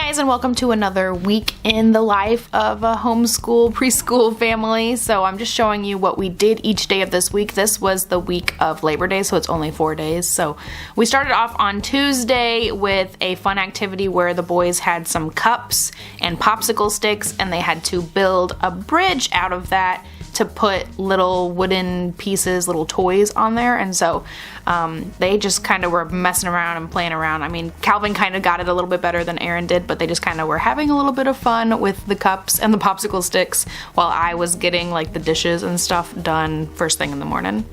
guys, and welcome to another week in the life of a homeschool preschool family. So I'm just showing you what we did each day of this week. This was the week of Labor Day, so it's only 4 days. So we started off on Tuesday with a fun activity where the boys had some cups and popsicle sticks, and they had to build a bridge out of that to put little wooden pieces, little toys on there. And so they just kind of were messing around and playing around. I mean, Calvin kind of got it a little bit better than Eren did, but they just kind of were having a little bit of fun with the cups and the popsicle sticks while I was getting like the dishes and stuff done first thing in the morning.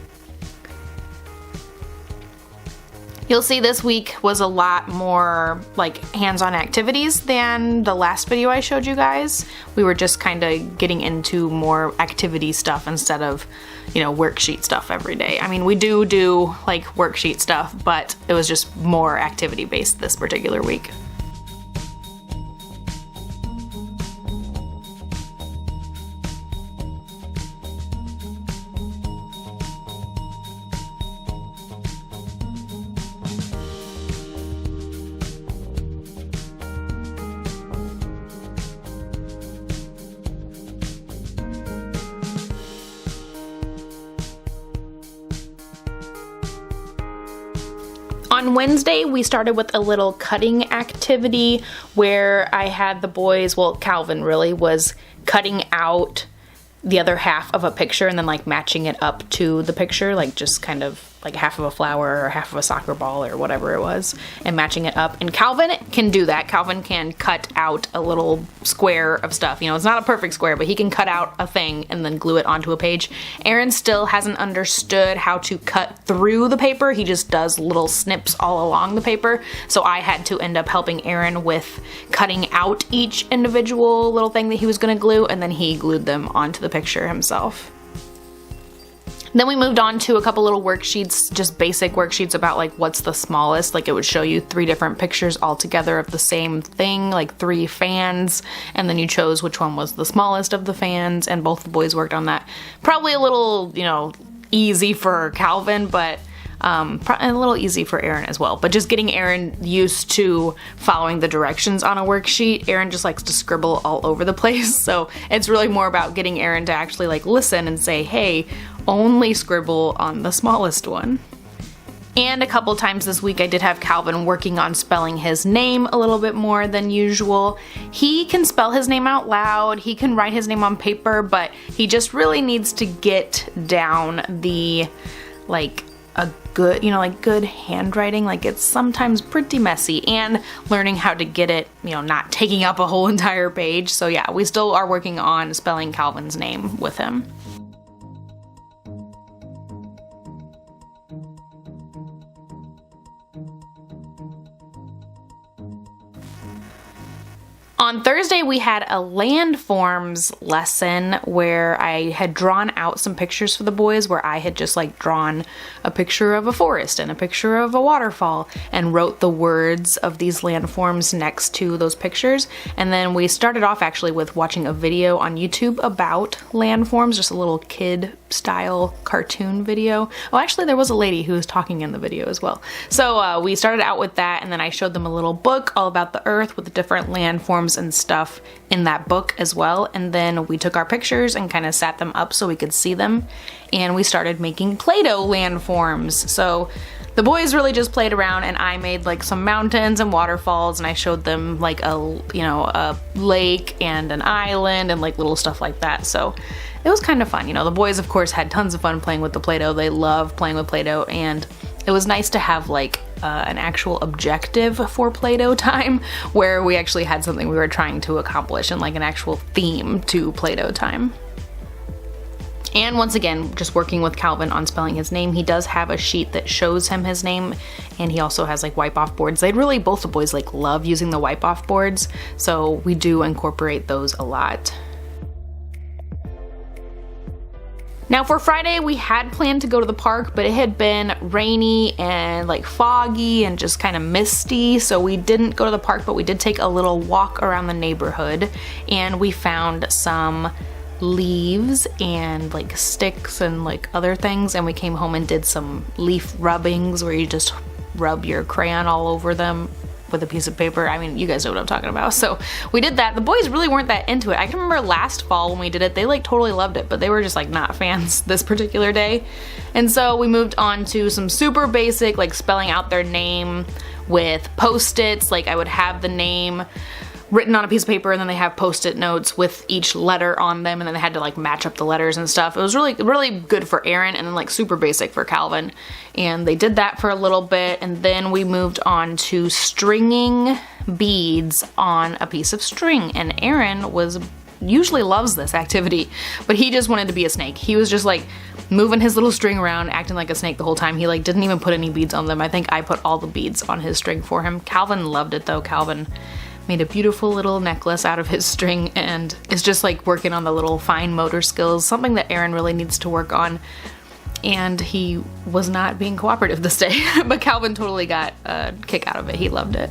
You'll see this week was a lot more like hands-on activities than the last video I showed you guys. We were just kind of getting into more activity stuff instead of, you know, worksheet stuff every day. I mean, we do like worksheet stuff, but it was just more activity based this particular week. On Wednesday, we started with a little cutting activity where I had the boys, well, Calvin really, was cutting out the other half of a picture and then like matching it up to the picture, like just kind of like half of a flower or half of a soccer ball or whatever it was, and matching it up. And Calvin can do that. Calvin can cut out a little square of stuff. You know, it's not a perfect square, but he can cut out a thing and then glue it onto a page. Eren still hasn't understood how to cut through the paper. He just does little snips all along the paper. So I had to end up helping Eren with cutting out each individual little thing that he was gonna glue, and then he glued them onto the picture himself. Then we moved on to a couple little worksheets, just basic worksheets about like what's the smallest. Like it would show you 3 different pictures all together of the same thing, like 3 fans, and then you chose which one was the smallest of the fans, and both the boys worked on that. Probably a little, you know, easy for Calvin, but a little easy for Eren as well. But just getting Eren used to following the directions on a worksheet. Eren just likes to scribble all over the place, so it's really more about getting Eren to actually like listen and say, hey, only scribble on the smallest one. And a couple times this week I did have Calvin working on spelling his name a little bit more than usual. He can spell his name out loud, he can write his name on paper, but he just really needs to get down the like a good, you know, like good handwriting. Like it's sometimes pretty messy, and learning how to get it, you know, not taking up a whole entire page. So yeah, we still are working on spelling Calvin's name with him. On Thursday, we had a landforms lesson where I had drawn out some pictures for the boys, where I had just like drawn a picture of a forest and a picture of a waterfall and wrote the words of these landforms next to those pictures. And then we started off actually with watching a video on YouTube about landforms, just a little kid style cartoon video. Oh, actually there was a lady who was talking in the video as well. So we started out with that, and then I showed them a little book all about the earth with the different landforms and stuff in that book as well. And then we took our pictures and kind of sat them up so we could see them, and we started making Play-Doh landforms. So the boys really just played around, and I made like some mountains and waterfalls, and I showed them like a, you know, a lake and an island and like little stuff like that. So it was kind of fun. You know, the boys of course had tons of fun playing with the Play-Doh. They love playing with Play-Doh, and it was nice to have like an actual objective for Play-Doh time, where we actually had something we were trying to accomplish and like an actual theme to Play-Doh time. And once again, just working with Calvin on spelling his name. He does have a sheet that shows him his name, and he also has like wipe-off boards. They really, both the boys like love using the wipe-off boards, so we do incorporate those a lot. Now for Friday, we had planned to go to the park, but it had been rainy and like foggy and just kind of misty, so we didn't go to the park, but we did take a little walk around the neighborhood, and we found some leaves and like sticks and like other things, and we came home and did some leaf rubbings where you just rub your crayon all over them. with a piece of paper. I mean, you guys know what I'm talking about. So we did that. The boys really weren't that into it. I can remember last fall when we did it, they like totally loved it, but they were just like not fans this particular day. And so we moved on to some super basic, like spelling out their name with Post-its. Like I would have the name written on a piece of paper, and then they have Post-it notes with each letter on them, and then they had to like match up the letters and stuff. It was really, really good for Eren, and then like super basic for Calvin. And they did that for a little bit, and then we moved on to stringing beads on a piece of string. And Eren usually loves this activity, but he just wanted to be a snake. He was just like moving his little string around, acting like a snake the whole time. He like didn't even put any beads on them. I think I put all the beads on his string for him. Calvin loved it though. Calvin made a beautiful little necklace out of his string and is just like working on the little fine motor skills, something that Eren really needs to work on. And he was not being cooperative this day, but Calvin totally got a kick out of it. He loved it.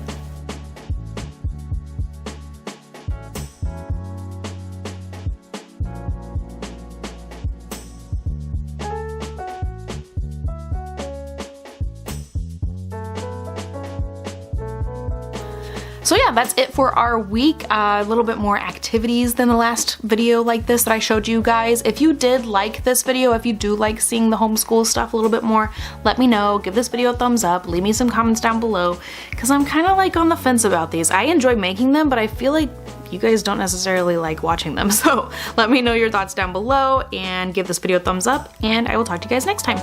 So yeah, that's it for our week. A little bit more activities than the last video like this that I showed you guys. If you did like this video, if you do like seeing the homeschool stuff a little bit more, let me know. Give this video a thumbs up. Leave me some comments down below, because I'm kind of like on the fence about these. I enjoy making them, but I feel like you guys don't necessarily like watching them. So let me know your thoughts down below and give this video a thumbs up, and I will talk to you guys next time.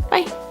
Bye.